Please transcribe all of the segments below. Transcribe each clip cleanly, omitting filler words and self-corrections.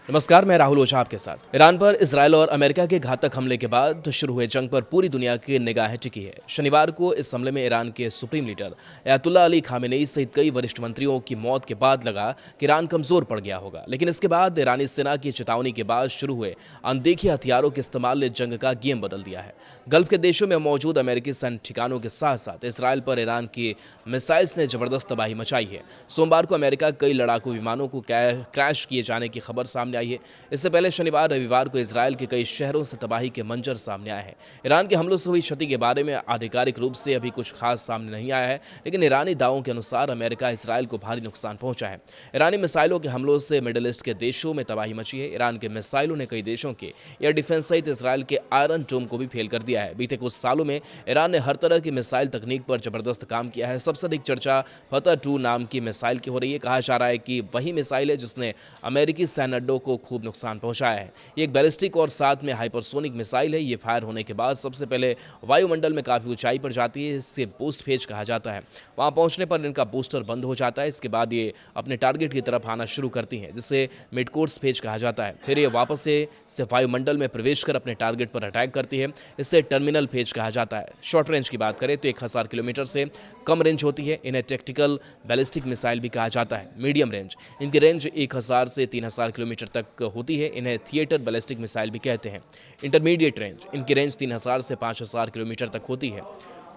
नमस्कार, मैं राहुल ओझा आपके साथ। ईरान पर इसराइल और अमेरिका के घातक हमले के बाद शुरू हुए जंग पर पूरी दुनिया की निगाहें टिकी है। शनिवार को इस हमले में ईरान के supreme leader Ayatollah Ali Khamenei सहित कई वरिष्ठ मंत्रियों की मौत के बाद लगा कि ईरान कमजोर पड़ गया होगा, लेकिन इसके बाद ईरानी सेना की चेतावनी के बाद शुरू हुए अनदेखे हथियारों के इस्तेमाल ने जंग का गेम बदल दिया है। गल्फ के देशों में मौजूद अमेरिकी सैन्य ठिकानों के साथ साथ इसराइल पर ईरान की मिसाइल्स ने जबरदस्त तबाही मचाई है। सोमवार को अमेरिका कई लड़ाकू विमानों को क्रैश किए जाने की खबर सामने आई है। इससे पहले शनिवार रविवार को इसराइल के कई शहरों से तबाही के मंजर सामने आए हैं। ईरान के हमलों से हुई क्षति के बारे में आधिकारिक रूप से अभी कुछ खास सामने नहीं आया है, लेकिन ईरानी दावों के अनुसार अमेरिका इसराइल को भारी नुकसान पहुंचा है। ईरानी मिसाइलों के हमलों से मिडिल ईस्ट के देशों में तबाही मची है। ईरान के मिसाइलों ने कई देशों के एयर डिफेंस सहित इसराइल के आयरन डोम को भी फेल कर दिया है। बीते कुछ सालों में ईरान ने हर तरह की मिसाइल तकनीक पर जबरदस्त काम किया है। सबसे अधिक चर्चा फतह 2 नाम की मिसाइल की हो रही है। कहा जा रहा है कि वही मिसाइल है जिसने अमेरिकी सैन्य अड्डों को खूब नुकसान पहुंचाया है। ये एक बैलिस्टिक और साथ में हाइपरसोनिक मिसाइल है। ये फायर होने के बाद सबसे पहले वायुमंडल में काफी ऊंचाई पर जाती है। इससे बूस्ट फेज कहा जाता है। वहां पहुंचने पर इनका बूस्टर बंद हो जाता है। इसके बाद ये अपने टारगेट की तरफ आना शुरू करती हैं, जिसे मिड कोर्स फेज कहा जाता है। फिर ये वापस से वायुमंडल में प्रवेश कर अपने टारगेट पर अटैक करती है। इससे टर्मिनल फेज कहा जाता है। शॉर्ट रेंज की बात करें तो 1000 किलोमीटर से कम रेंज होती है। इन्हें टैक्टिकल बैलिस्टिक मिसाइल भी कहा जाता है। मीडियम रेंज, इनकी रेंज 1000 से 3000 किलोमीटर तक होती है। इन्हें थिएटर बैलिस्टिक मिसाइल भी कहते हैं। इंटरमीडिएट रेंज, इनकी रेंज 3000 से 5000 किलोमीटर तक होती है।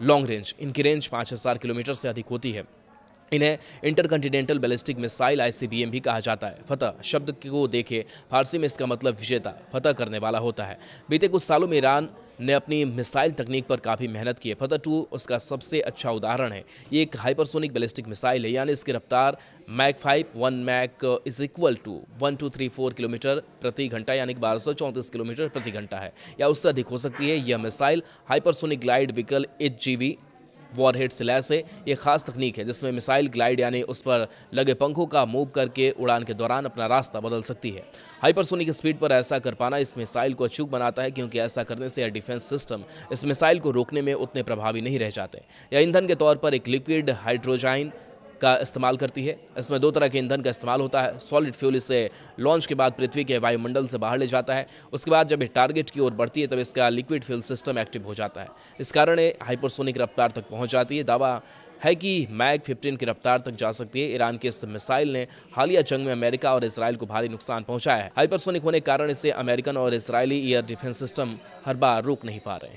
लॉन्ग रेंज, इनकी रेंज 5000 किलोमीटर से अधिक होती है। इन्हें इंटरकंटिनेंटल बैलिस्टिक मिसाइल ICBM भी कहा जाता है। फतह शब्द को देखें, फारसी में इसका मतलब विजेता, फतह करने वाला होता है। बीते कुछ सालों में ईरान ने अपनी मिसाइल तकनीक पर काफ़ी मेहनत की है। फतह 2 उसका सबसे अच्छा उदाहरण है। ये एक हाइपरसोनिक बैलिस्टिक मिसाइल है, यानी इसकी रफ्तार mach 5 1 mach is equal to 1234 kilometre प्रति घंटा, यानी कि 1234 किलोमीटर प्रति घंटा है, या उससे अधिक हो सकती है। यह missile hypersonic glide vehicle HGV warhead से लैस है। ये खास तकनीक है जिसमें मिसाइल ग्लाइड यानी उस पर लगे पंखों का मूव करके उड़ान के दौरान अपना रास्ता बदल सकती है। हाइपरसोनिक स्पीड पर ऐसा कर पाना इस मिसाइल को अचूक बनाता है, क्योंकि ऐसा करने से एयर डिफेंस सिस्टम इस मिसाइल को रोकने में उतने प्रभावी नहीं रह जाते। यह ईंधन के तौर पर एक लिक्विड हाइड्रोजन का इस्तेमाल करती है। इसमें 2 तरह के ईंधन का इस्तेमाल होता है। सॉलिड फ्यूल इसे लॉन्च के बाद पृथ्वी के वायुमंडल से बाहर ले जाता है। उसके बाद जब ये टारगेट की ओर बढ़ती है तब इसका लिक्विड फ्यूल सिस्टम एक्टिव हो जाता है। इस कारण ये हाइपरसोनिक रफ्तार तक पहुंच जाती है। दावा है कि मैक 15 की रफ्तार तक जा सकती है। ईरान के इस मिसाइल ने हालिया जंग में अमेरिका और इसराइल को भारी नुकसान पहुंचाया है। हाइपरसोनिक होने के कारण इसे अमेरिकन और इसराइली एयर डिफेंस सिस्टम हर बार रोक नहीं पा रहे हैं।